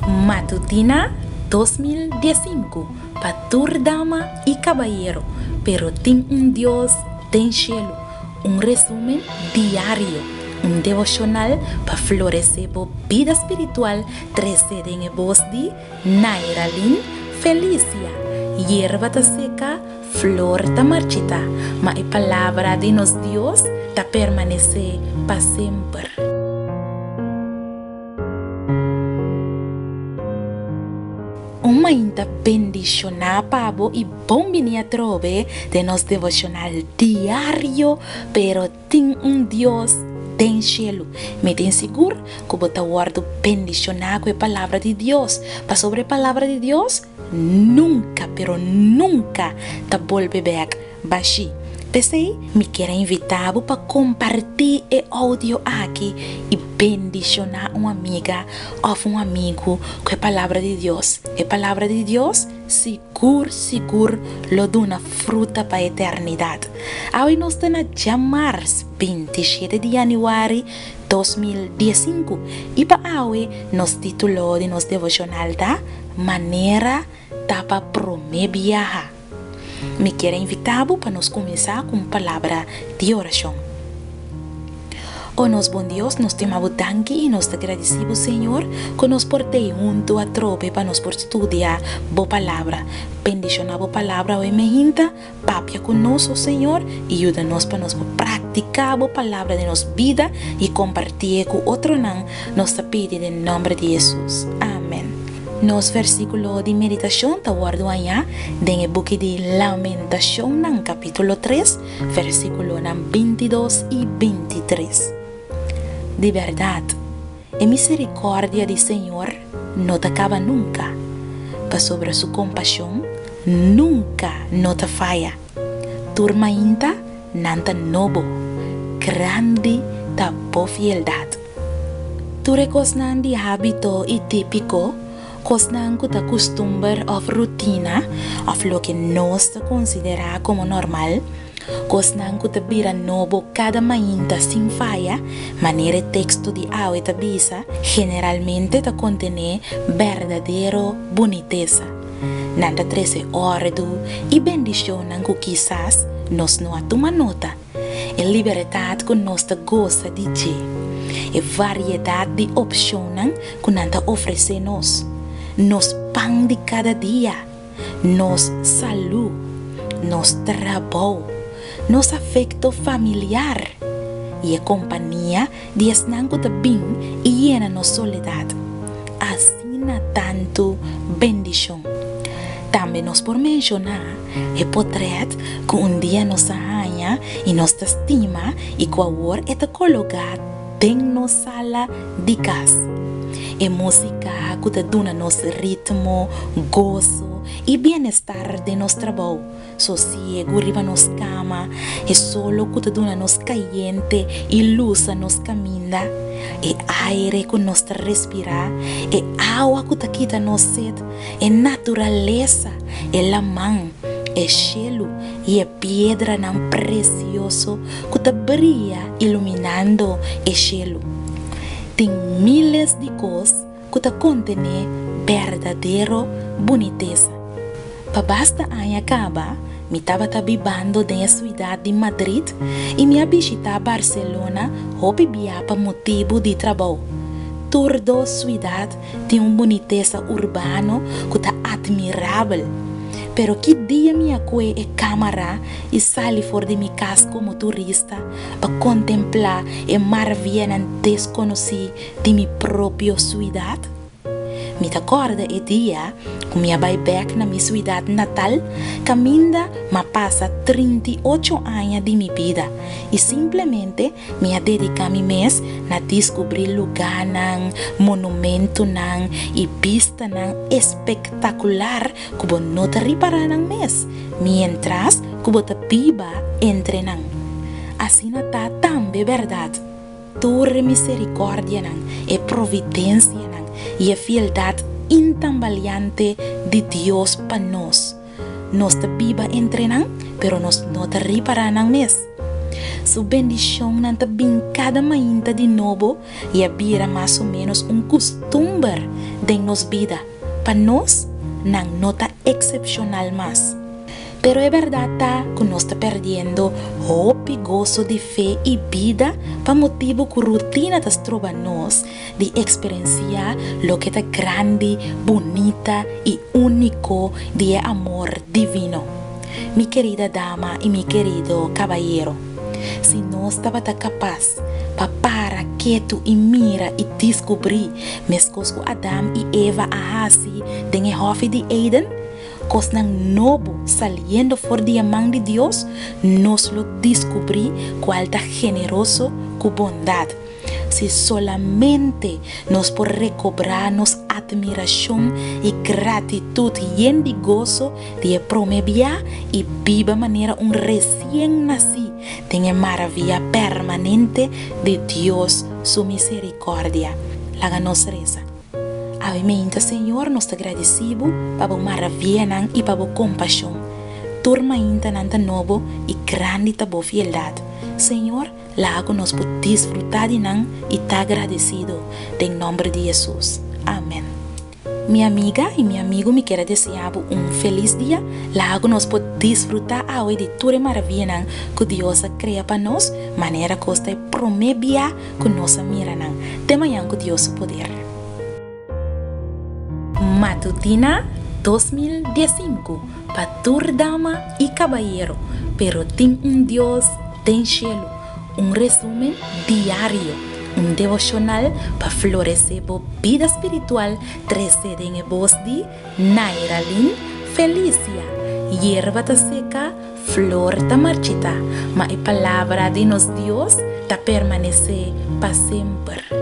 Matutina 2015 para toda dama y caballero, pero tem Dios tem cielo. Resumen diario, devocional para florecer por vida espiritual, trecede en voz de Nairalin Felicia. Hierba ta seca, flor ta marchita, mas a palavra de nos Dios ta permanece para sempre. Uma inta bendicionar pavo e bom vinha trove de nos devocional diário, pero tem Deus tem cielo. Me tem seguro que bota guardo bendicionar com a palavra de Deus. Para sobre a palavra de Deus, nunca, pero nunca ta volve back baixi. Desei, me quero invitar para compartilhar o áudio aqui e bendicionar uma amiga ou um amigo com a palavra de Deus. A palavra de Deus, seguro, lo dá uma fruta para a eternidade. Hoje nós estamos a março, 27 de janeiro 2015. E para hoje, nós titulamos de nosso devocional da maneira para prometer viajar. Me quero invitar para nós começar com palavra de oração. Oh, nosso bom Deus, nós temos tanque e nós te agradecemos, Senhor, que nos portei junto a trope para nós por estudar boa palavra. Bendicionar boa palavra hoje me hinta, papia conosco, Senhor, e ajuda-nos para nós praticar boa palavra de nossa vida e compartilhar com outro não. Nós te pedimos em nome de Jesus. Amém. Nos versículo de meditação está guardado amanhã no book de Lamentação, no capítulo 3, versículo 22 e 23. De verdade, a misericórdia do Senhor não te acaba nunca, para sobre sua compaixão nunca não te falha. Turma ainda nanta novo, grande da boa fieldade. Tu recosnan de hábito e típico, cosnan que te acostumbrar a rotina, a lo que nós te considera como normal, cosnan que te vira novo cada manhã sem falha, maneira texto de audio te visa, generalmente te contém verdadeiro boniteza. Nanta 13 ordo e bendicionan que quizás nós não toma nota, e liberdade que nós te gosta de ter, e variedade de opções que nanta oferece nos pão de cada dia, nos saúde, nos trabalho, nos afeto familiar e a companhia de esnango bem e llena nos soledade. Assim na tanto bendição. Também nos por mencionar e portret que dia nos arranha e nos estima e que agora é te colocar em nossa sala de casa. E música que te dá nosso ritmo, gozo e bem-estar de nosso trabalho. Sossego riba nos cama, e solo que te dá nos caliente e luz a nos caminha. E aire que nos respira, e água que te quita nos sede, e natureza, e la mão, e cielo, e a pedra não precioso que te brilha iluminando o cielo. Tem miles de coisas que te contêm verdadeiro boniteza. Para basta ano acaba, me estava bibando na cidade de Madrid e me visitar Barcelona ou bibia para motivo de trabalho. Toda a cidade tem uma boniteza urbana que é admirável. Pero que dia minha coe é câmara e saí fora de minha casa como turista para contemplar a maravilha desconhecida de minha própria cidade? Me acorda o dia que me vai back na minha cidade natal, caminha me passa 38 anos de minha vida e simplesmente me dedica mi mês na descobrir lugar, monumento e pista espetacular que eu não te reparar no mês, mientras que eu te viva entre nang. Assim está também verdade. Tua misericórdia e providência e a fieldade intambaleante de Deus para nós. Nós te viva entre nang, pero nós não te reparar nang mês. Su bendición nanta bin cada mañana de nuevo y había más o menos un costumbre de nos vida. Para nos, nan nota excepcional más. Pero es verdad que nos está perdiendo hope y gozo de fe y vida para motivo que rutina tas trova nos de experienciar lo que es grande, bonita y único de amor divino. Mi querida dama y mi querido caballero, si no estaba tan capaz para quieto y mira y descubrir mescos con Adán y Eva ahasi en el hofe de Eden, cosnan novo saliendo por de mano de Dios, nos lo descubrí cuál está generoso con bondad. Si solamente nos por recobrarnos admiración y gratitud y en de gozo de promedia y viva manera un recién nacido, tenga maravilla permanente de Dios su misericordia. La nos reza. Obviamente, Señor, nos agradecemos para la maravilla y para la compasión. Turma ainda nanta novo y grande tabo fieldad. Señor, la hago nos por disfrutar de nan y ta agradecido. En nombre de Jesús. Amén. Mi amiga y mi amigo me quiere desear un feliz día. La hago nos por disfrutar hoy de toda maravilla que Dios crea para nos, manera costa y promebia que nos miran. De mañana que Dios poder. Matutina 2015 para tur dama y caballero, pero tin un Dios ten cielo, un resumen diario, un devocional para florecer la vida espiritual, 13 en el voz de Nairalyn Felicia, hierba ta seca, flor ta marchita, ma la palabra de nos Dios ta permanece para siempre.